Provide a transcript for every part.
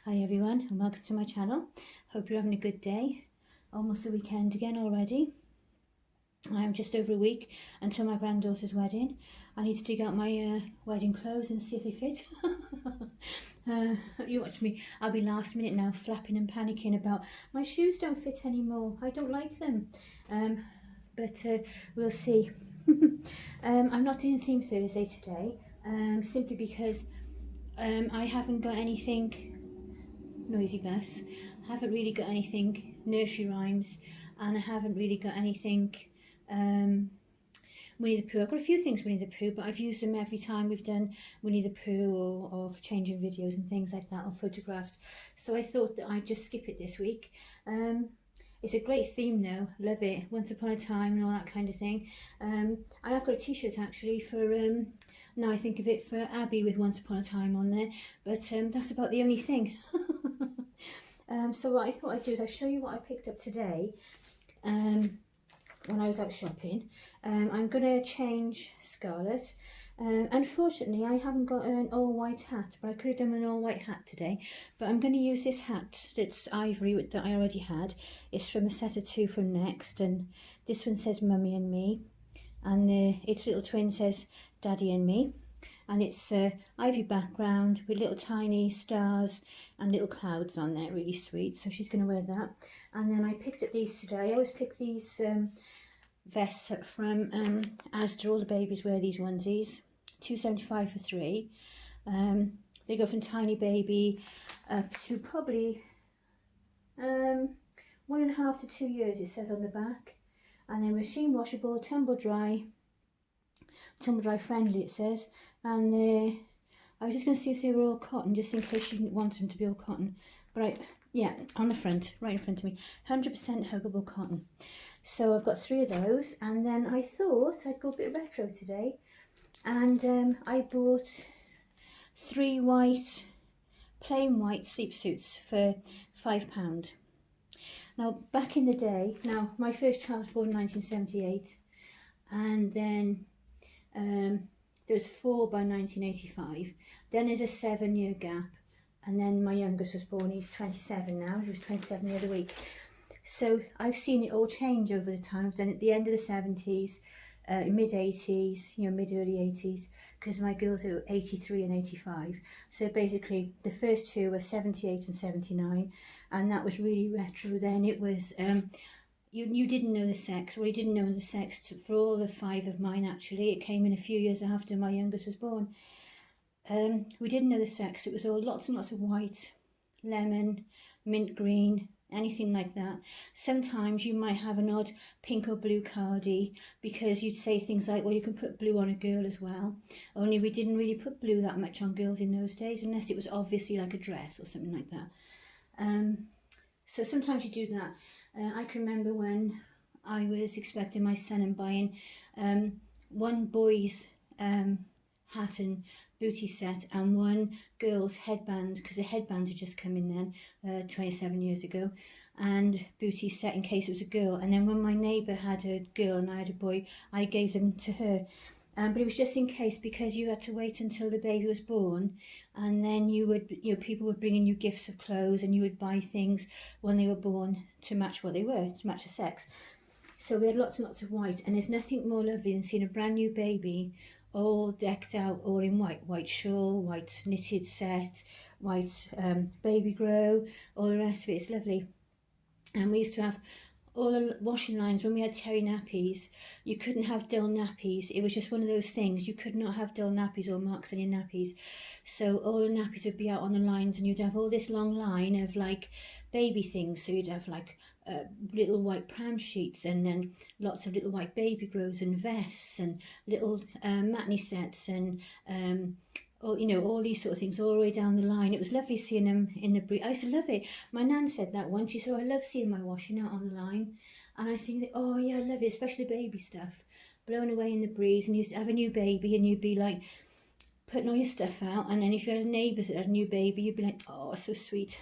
Hi everyone and welcome to my channel. Hope you're having a good day. Almost the weekend again already. I'm just over a week until my granddaughter's wedding. I need to dig out my wedding clothes and see if they fit. You watch me, I'll be last minute now flapping and panicking about my shoes don't fit anymore. I don't like them. But we'll see. I'm not doing Theme Thursday today simply because I haven't got anything noisy bus. I haven't really got anything nursery rhymes, and I haven't really got anything Winnie the Pooh. I've got a few things Winnie the Pooh, but I've used them every time we've done Winnie the Pooh or for changing videos and things like that, or photographs. So I thought that I'd just skip it this week. It's a great theme though, love it. Once Upon a Time and all that kind of thing. I have got a t-shirt actually for, now I think of it, for Abby with Once Upon a Time on there, but that's about the only thing. So what I thought I'd do is I'll show you what I picked up today when I was out shopping. I'm going to change Scarlett. Unfortunately, I haven't got an all-white hat, but I could have done an all-white hat today. But I'm going to use this hat that's ivory that I already had. It's from a set of two from Next, and this one says Mummy and Me, and its little twin says Daddy and Me. And it's ivy background with little tiny stars and little clouds on there, really sweet. So she's going to wear that. And then I picked up these today. I always pick these vests up from Asda. All the babies wear these onesies. $2.75 for 3. They go from tiny baby up to probably 1.5 to 2 years, it says on the back. And they're machine washable, tumble dry friendly, it says. And I was just going to see if they were all cotton, just in case you didn't want them to be all cotton. But yeah, on the front, right in front of me, 100% huggable cotton. So I've got 3 of those, and then I thought I'd go a bit retro today, and I bought 3 plain white sleep suits for £5. Now, back in the day, now my first child was born in 1978, and then there was 4 by 1985. Then there's a 7-year gap, and then my youngest was born. He's 27 now. He was 27 the other week. So I've seen it all change over the time. I've done it at the end of the 70s, mid 80s, mid early 80s, because my girls are 83 and 85. So basically the first 2 were 78 and 79, and that was really retro then. It was you didn't know the sex, or you didn't know the sex for all the 5 of mine actually. It came in a few years after my youngest was born. We didn't know the sex. It was all lots and lots of white, lemon, mint green, anything like that. Sometimes you might have an odd pink or blue cardie, because you'd say things like, well, you can put blue on a girl as well. Only we didn't really put blue that much on girls in those days, unless it was obviously like a dress or something like that. So sometimes you do that. I can remember when I was expecting my son and buying one boy's hat and booty set and one girl's headband, because the headbands had just come in then 27 years ago, and booty set in case it was a girl. And then when my neighbour had a girl and I had a boy, I gave them to her. But it was just in case, because you had to wait until the baby was born, and then you would, people would bring in you gifts of clothes, and you would buy things when they were born to match what they were, to match the sex. So we had lots and lots of white, and there's nothing more lovely than seeing a brand new baby all decked out, all in white shawl, white knitted set, white baby grow, all the rest of it. It's lovely. And we used to have all the washing lines when we had terry nappies. You couldn't have dull nappies. It was just one of those things. You could not have dull nappies or marks on your nappies. So all the nappies would be out on the lines, and you'd have all this long line of like baby things. So you'd have like little white pram sheets, and then lots of little white baby grows and vests and little matney sets, and all these sort of things all the way down the line. It was lovely seeing them in the breeze. I used to love it. My nan said that once. She said, I love seeing my washing out on the line. And I think, oh yeah, I love it, especially baby stuff. Blown away in the breeze, and you used to have a new baby, and you'd be like putting all your stuff out. And then if you had neighbours that had a new baby, you'd be like, oh, so sweet.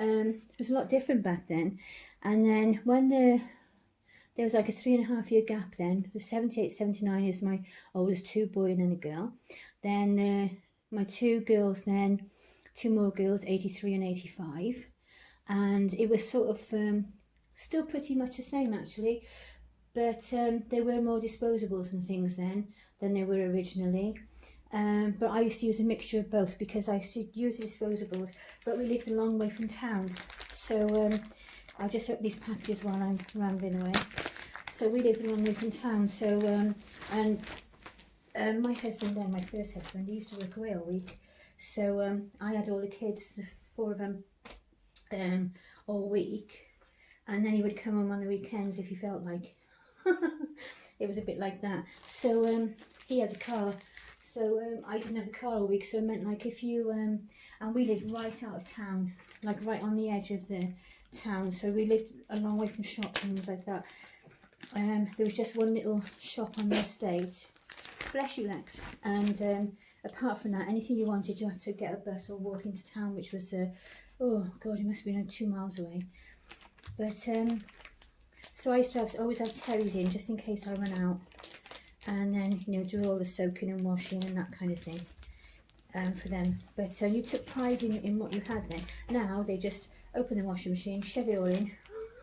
It was a lot different back then. And then when there was like a 3.5-year gap then. The 78, 79 is my oldest 2 boy and then a girl. Then my 2 girls then two more girls, 83 and 85. And it was sort of still pretty much the same actually, but there were more disposables and things then than there were originally. But I used to use a mixture of both because I used to use the disposables, but we lived a long way from town. So I'll just open these packages while I'm rambling away. So we lived a long way from town. So my husband then, my first husband, he used to work away all week. So I had all the kids, the four of them, all week, and then he would come home on the weekends if he felt like. It was a bit like that. So he had the car. So I didn't have the car all week, so it meant like if you, and we lived right out of town, like right on the edge of the town, so we lived a long way from shops and things like that. There was just one little shop on the estate, bless you Lex, and apart from that, anything you wanted, you had to get a bus or walk into town, which was, oh god, it must have been 2 miles away. But, so I used to always have Terry's in, just in case I run out. And then, you know, do all the soaking and washing and that kind of thing for them. But you took pride in what you had then. Now they just open the washing machine, shove it all in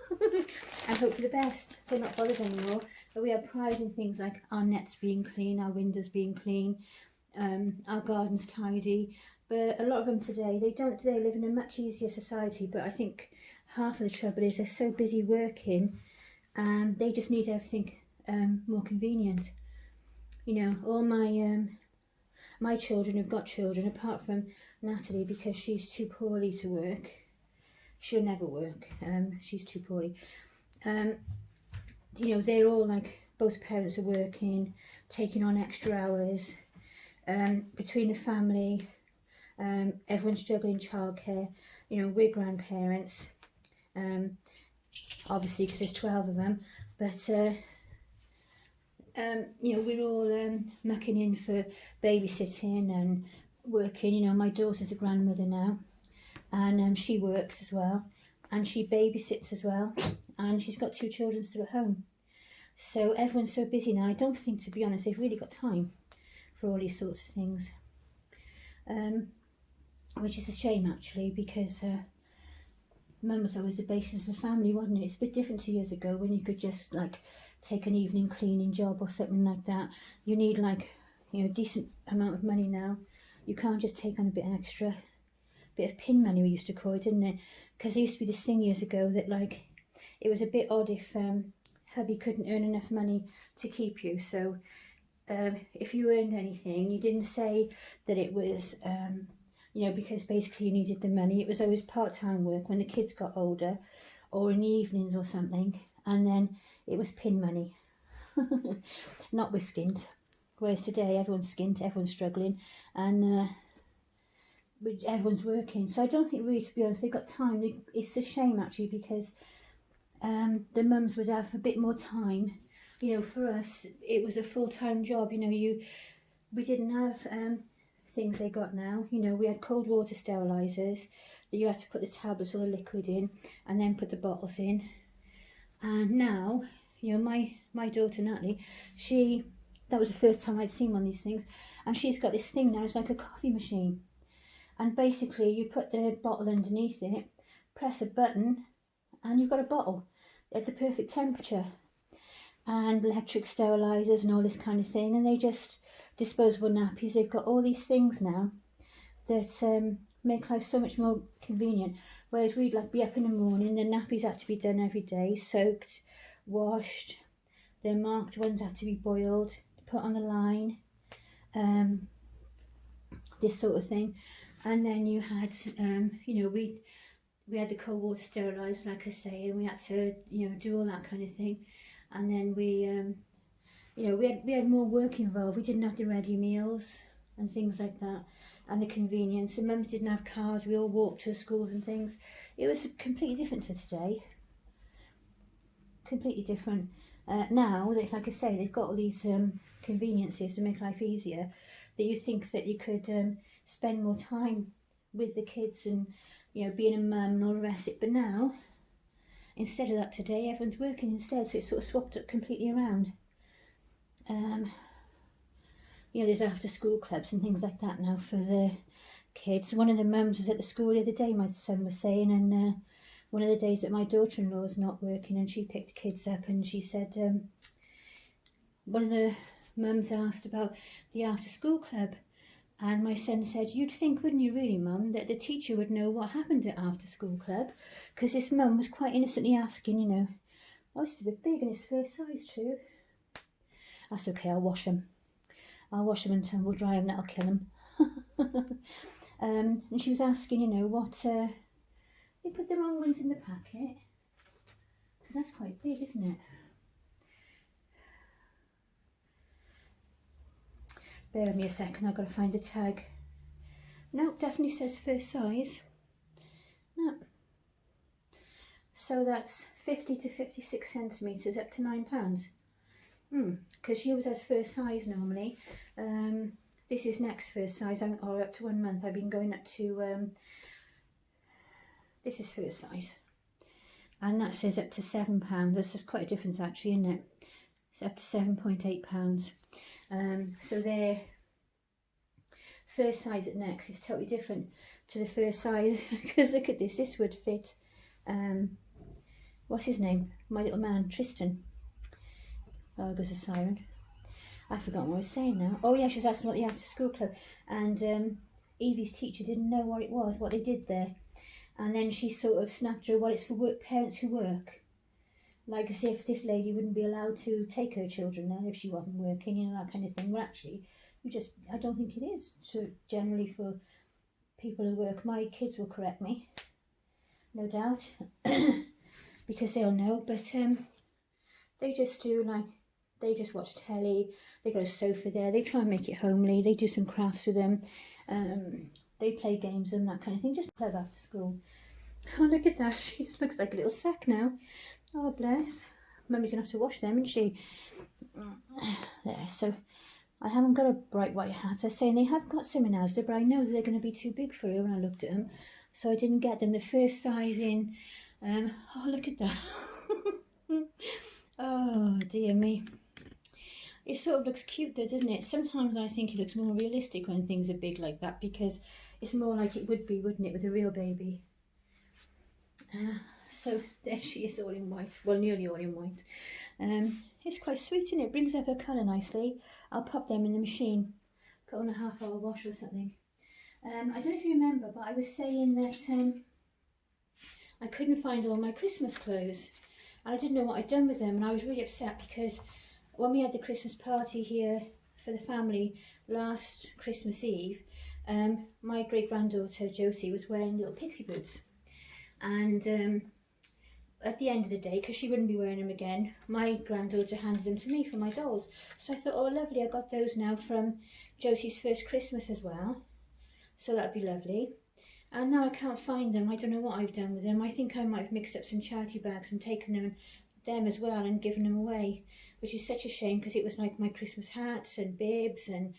and hope for the best. They're not bothered anymore. But we have pride in things like our nets being clean, our windows being clean, our gardens tidy. But a lot of them today, they don't today live in a much easier society. But I think half of the trouble is they're so busy working and they just need everything more convenient. You know, all my children have got children, apart from Natalie, because she's too poorly to work. She'll never work. She's too poorly. You know, they're all like, both parents are working, taking on extra hours. Between the family, everyone's juggling childcare. You know, we're grandparents, obviously because there's 12 of them, but you know, we're all mucking in for babysitting and working. You know, my daughter's a grandmother now, and she works as well, and she babysits as well, and she's got 2 children still at home. So everyone's so busy now. I don't think, to be honest, they've really got time for all these sorts of things, which is a shame actually, because Mum was always the basis of the family, wasn't it? It's a bit different 2 years ago when you could just like take an evening cleaning job or something like that. You need like, you know, a decent amount of money now. You can't just take on a bit extra. Bit of pin money we used to call it, didn't it? Because there used to be this thing years ago that like, it was a bit odd if hubby couldn't earn enough money to keep you. So if you earned anything, you didn't say that it was, you know, because basically you needed the money. It was always part-time work when the kids got older, or in the evenings or something, and then it was pin money, not with skint. Whereas today everyone's skint, everyone's struggling, and everyone's working. So I don't think really, to be honest, they've got time. It's a shame actually, because the mums would have a bit more time. You know, for us, it was a full-time job. You know, we didn't have things they got now. You know, we had cold water sterilisers that you had to put the tablets or the liquid in and then put the bottles in. And now, you know, my daughter Natalie, that was the first time I'd seen one of these things, and she's got this thing now, it's like a coffee machine. And basically you put the bottle underneath it, press a button, and you've got a bottle at the perfect temperature. And electric sterilisers and all this kind of thing, and they just, disposable nappies, they've got all these things now that make life so much more convenient. Whereas we'd like be up in the morning, the nappies had to be done every day, soaked, washed, the marked ones had to be boiled, put on the line, this sort of thing. And then you had, you know, we had the cold water sterilised, like I say, and we had to, you know, do all that kind of thing. And then we, you know, we had more work involved. We didn't have the ready meals and things like that, and the convenience. And mums didn't have cars. We all walked to schools and things. It was completely different to today. Completely different. Now, like I say, they've got all these conveniences to make life easier, that you think that you could spend more time with the kids and, you know, being a mum and all the rest of it. But now, instead of that today, everyone's working instead, so it's sort of swapped up completely around. You know, there's after school clubs and things like that now for the kids. One of the mums was at the school the other day, my son was saying, and one of the days that my daughter-in-law's not working, and she picked the kids up, and she said, one of the mums asked about the after-school club, and my son said, you'd think, wouldn't you really, Mum, that the teacher would know what happened at after-school club? Because this mum was quite innocently asking, you know, oh, this is a bit big and it's first size too. That's okay, I'll wash them. I'll wash them and tumble dry them, that'll kill them. And she was asking, you know, what, they put the wrong ones in the packet. Because that's quite big, isn't it? Bear with me a second, I've got to find the tag. No, definitely says first size. No. So that's 50 to 56 centimetres, up to £9. Because she always has first size normally. This is next first size, or up to 1 month. I've been going up to, this is first size. And that says up to £7. This is quite a difference actually, isn't it? It's up to £7.8. So their first size at next is totally different to the first size. Because look at this, this would fit, what's his name? My little man, Tristan. Oh, there's a siren. I've forgotten what I was saying now. Oh yeah, she was asking about the after school club, and Evie's teacher didn't know what it was, what they did there, and then she sort of snapped her, well, it's for parents who work, like as if this lady wouldn't be allowed to take her children there if she wasn't working, you know, that kind of thing. Well, actually, I don't think it is generally for people who work. My kids will correct me, no doubt, because they'll know, but they just do, like, they just watch telly, they got a sofa there, they try and make it homely, they do some crafts with them, they play games and that kind of thing, just club after school. Oh, look at that, she looks like a little sack now. Oh, bless. Mummy's going to have to wash them, isn't she? There, so I haven't got a bright white hat. I was saying they have got some in Asda, but I know that they're going to be too big for her when I looked at them, so I didn't get them. The first size in, oh, look at that. Oh, dear me. It sort of looks cute though, doesn't it? Sometimes I think it looks more realistic when things are big like that, because it's more like it would be, wouldn't it, with a real baby. So there she is, all in white. Well, nearly all in white. It's quite sweet, isn't it? Brings up her colour nicely. I'll pop them in the machine. Put on a half-hour wash or something. I don't know if you remember, but I was saying that I couldn't find all my Christmas clothes. And I didn't know what I'd done with them, and I was really upset because when we had the Christmas party here for the family last Christmas Eve, my great-granddaughter Josie was wearing little pixie boots, and at the end of the day, because she wouldn't be wearing them again, my granddaughter handed them to me for my dolls. So I thought, oh lovely, I got those now from Josie's first Christmas as well, so that'd be lovely. And now I can't find them. I don't know what I've done with them. I think I might have mixed up some charity bags and taken them as well and given them away, which is such a shame, because it was like my Christmas hats and bibs and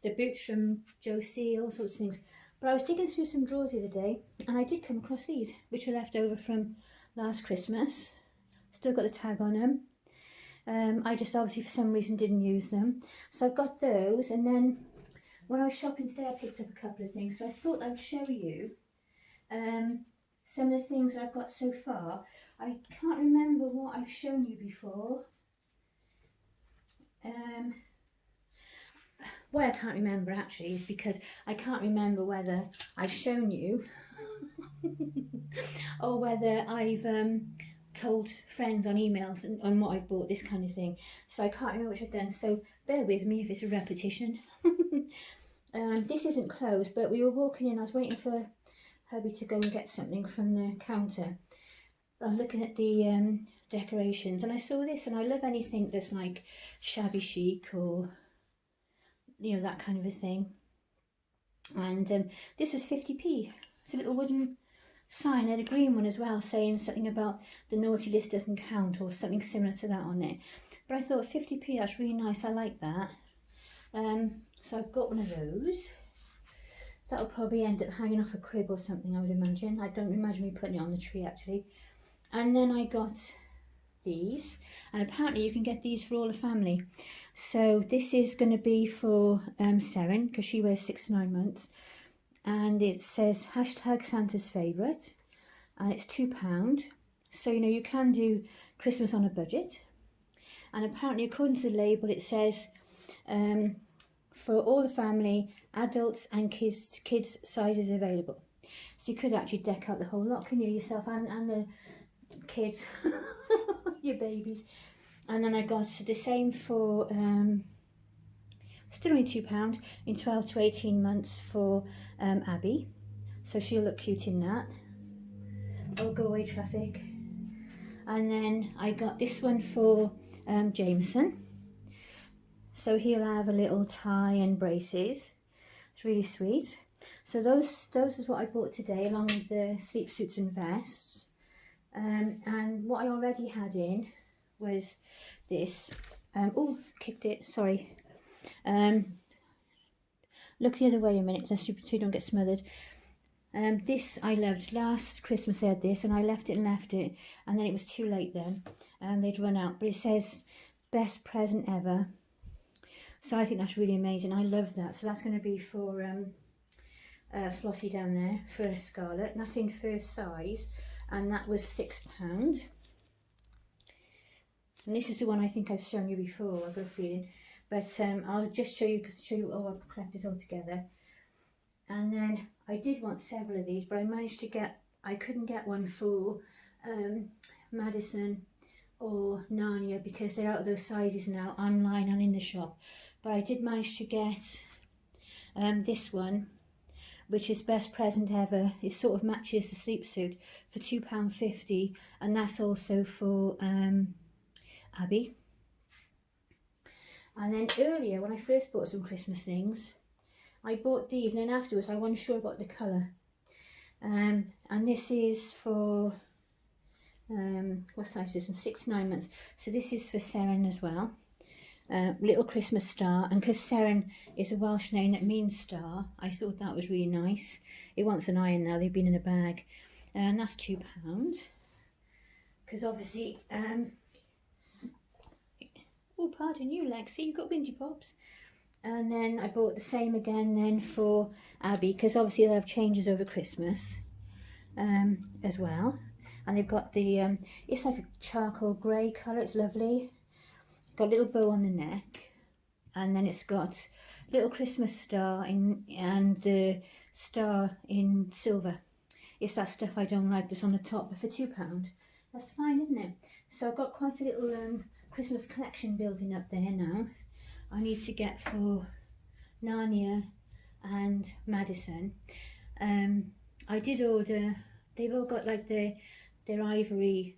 the boots from Josie, all sorts of things. But I was digging through some drawers the other day, and I did come across these, which were left over from last Christmas. Still got the tag on them. I just obviously for some reason didn't use them. So I've got those, and then when I was shopping today I picked up a couple of things, so I thought I'd show you some of the things I've got so far. I can't remember what I've shown you before. Why I can't remember actually is because I can't remember whether I've shown you or whether I've told friends on emails and on what I've bought, this kind of thing. So I can't remember which I've done, so bear with me if it's a repetition. This isn't closed, but we were walking in, I was waiting for hubby to go and get something from the counter. I was looking at the decorations and I saw this, and I love anything that's like shabby chic or, you know, that kind of a thing. And this is 50p. It's a little wooden sign, and a green one as well, saying something about the naughty list doesn't count or something similar to that on it. But I thought 50p, that's really nice, I like that. So I've got one of those. That'll probably end up hanging off a crib or something, I would imagine. I don't imagine me putting it on the tree actually. And then I got these, and apparently you can get these for all the family. So this is going to be for Seren, because she wears 6 to 9 months, and it says hashtag Santa's favourite, and it's £2. So, you know, you can do Christmas on a budget. And apparently, according to the label, it says for all the family, adults and kids sizes available. So you could actually deck out the whole lot, can you, yourself and the kids, your babies. And then I got the same for still only £2 in 12 to 18 months for Abby. So she'll look cute in that. Oh, go away, traffic. And then I got this one for Jameson. So he'll have a little tie and braces. It's really sweet. So those was what I bought today, along with the sleep suits and vests. And what I already had in was this. Oh, kicked it, sorry. Look the other way a minute, so you don't get smothered. This I loved. Last Christmas I had this, and I left it, and then it was too late then, and they'd run out. But it says best present ever. So I think that's really amazing. I love that. So that's going to be for Flossie down there, for Scarlett. And that's in first size, and that was £6. And this is the one I think I've shown you before, I've got a feeling. But I'll just show you, I've collected all together. And then I did want several of these, but I managed to get, I couldn't get one for Madison or Narnia because they're out of those sizes now, online and in the shop. But I did manage to get this one, which is best present ever. It sort of matches the sleep suit for £2.50, and that's also for Abby. And then earlier, when I first bought some Christmas things, I bought these, and then afterwards I wasn't sure about the colour. And this is for, what size is this one? 6 to 9 months. So this is for Seren as well. Little Christmas star, and because Seren is a Welsh name that means star, I thought that was really nice. It wants an iron now, they've been in a bag. And that's £2. Because obviously, oh, pardon you, Lexi, you've got Windy Pops. And then I bought the same again then for Abby, because obviously they'll have changes over Christmas as well. And they've got the, it's like a charcoal grey colour, it's lovely. Got a little bow on the neck, and then it's got little Christmas star in, and the star in silver. It's that stuff I don't like that's on the top, but for £2, that's fine, isn't it? So I've got quite a little Christmas collection building up there now. I need to get for Narnia and Madison. I did order, they've all got like their ivory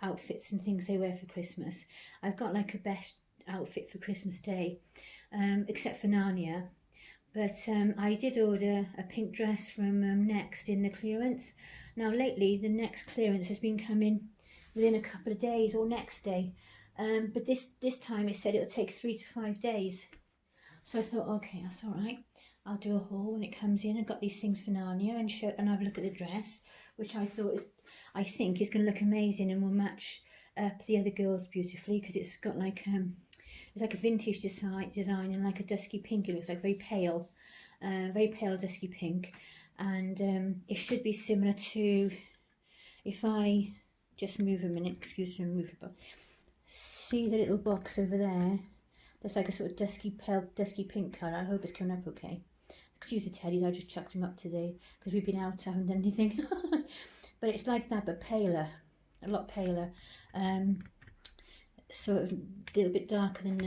outfits and things they wear for Christmas. I've got like a best outfit for Christmas Day, except for Narnia. But I did order a pink dress from Next in the clearance. Now lately the Next clearance has been coming within a couple of days or next day. But this time it said it'll take 3 to 5 days. So I thought, okay, that's all right. I'll do a haul when it comes in. I got these things for Narnia and have a look at the dress, which I think is going to look amazing and will match up the other girls beautifully, because it's got like it's like a vintage design and like a dusky pink. It looks like very pale dusky pink, and it should be similar to, if I just move a minute, excuse me, move it. See the little box over there? There's like a sort of pale dusky pink colour. I hope it's coming up okay. Excuse the teddies, I just chucked them up today because we've been out, haven't done anything. But it's like that, but paler, a lot paler. Sort of a little bit darker than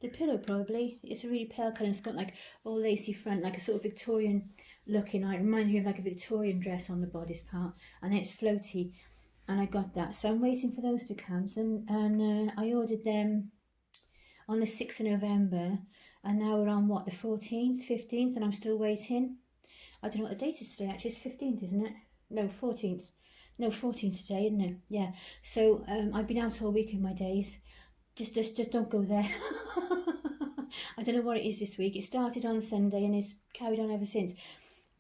the pillow probably. It's a really pale colour, and it's got like all lacy front, like a sort of Victorian looking. It reminds me of like a Victorian dress on the bodice part, and then it's floaty. And I got that, so I'm waiting for those to come. And I ordered them on the 6th of November, and now we're on what, the 14th, 15th, and I'm still waiting. I don't know what the date is today, actually. It's 15th, isn't it? No, 14th. No, 14th today, isn't it? Yeah. So I've been out all week in my days. Just don't go there. I don't know what it is this week. It started on Sunday and it's carried on ever since.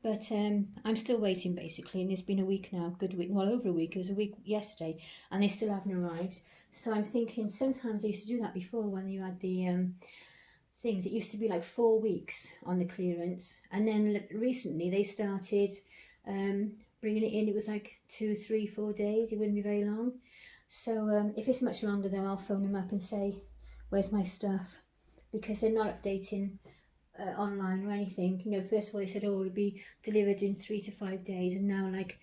But I'm still waiting, basically, and it's been a week now, good week, well, over a week. It was a week yesterday, and they still haven't arrived. So I'm thinking, sometimes I used to do that before when you had the things. It used to be like 4 weeks on the clearance, and then recently they started bringing it in. It was like 2, 3, 4 days. It wouldn't be very long. So if it's much longer, then I'll phone them up and say, where's my stuff? Because they're not updating online or anything. You know, first of all they said, oh, it would be delivered in 3 to 5 days, and now like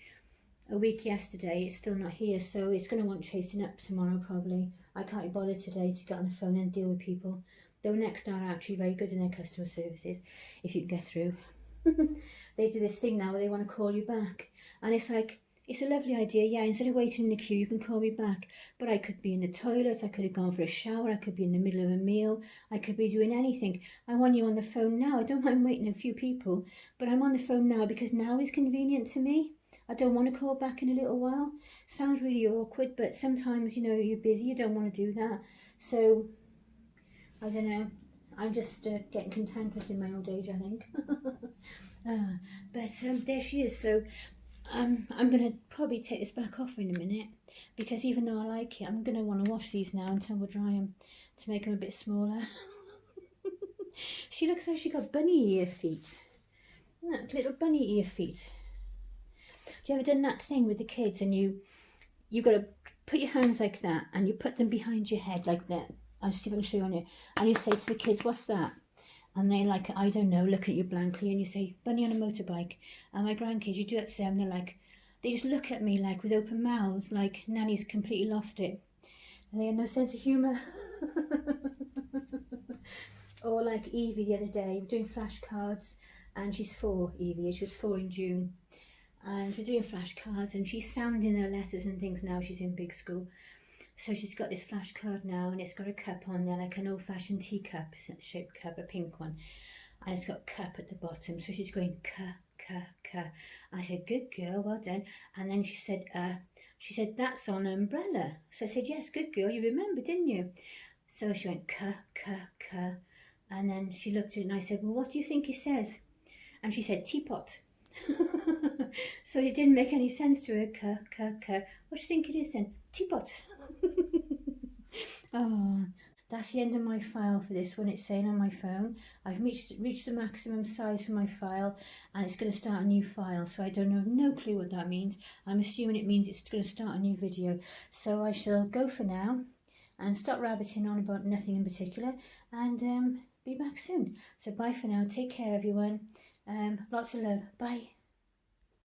a week yesterday, it's still not here. So it's going to want chasing up tomorrow probably. I can't be bothered today to get on the phone and deal with people. Though Next are actually very good in their customer services, if you can get through. They do this thing now where they want to call you back, and it's like, it's a lovely idea, yeah, instead of waiting in the queue you can call me back, but I could be in the toilet, I could have gone for a shower, I could be in the middle of a meal, I could be doing anything. I want you on the phone now. I don't mind waiting a few people, but I'm on the phone now because now is convenient to me. I don't want to call back in a little while. Sounds really awkward, but sometimes, you know, you're busy, you don't want to do that. So I don't know, I'm just getting cantankerous in my old age, I think. But there she is. So I'm going to probably take this back off in a minute, because even though I like it, I'm going to want to wash these now until we dry them to make them a bit smaller. She looks like she got bunny ear feet. Look, little bunny ear feet. Have you ever done that thing with the kids and you got to put your hands like that and you put them behind your head like that? I'll see if I can show you on here. And you say to the kids, what's that? And they like, I don't know, look at you blankly, and you say, bunny on a motorbike. And my grandkids, you do that to them, they're like, they just look at me like with open mouths, like Nanny's completely lost it. And they have no sense of humour. Or like Evie the other day, we're doing flashcards, and she's 4, Evie, she was 4 in June. And we're doing flashcards, and she's sounding her letters and things now, she's in big school. So she's got this flashcard now, and it's got a cup on there, like an old-fashioned teacup shaped cup, a pink one. And it's got cup at the bottom. So she's going, ka, ka, ka. I said, good girl, well done. And then she said, that's on umbrella. So I said, yes, good girl, you remember, didn't you? So she went, ka, ka, ka. And then she looked at it, and I said, well, what do you think it says? And she said, teapot. So it didn't make any sense to her, ka, ka, ka. What do you think it is then? Teapot. Oh, that's the end of my file for this one. It's saying on my phone I've reached the maximum size for my file, and it's going to start a new file. So I don't know, no clue what that means. I'm assuming it means it's going to start a new video. So I shall go for now and stop rabbiting on about nothing in particular, and be back soon. So bye for now. Take care, everyone. Lots of love. Bye.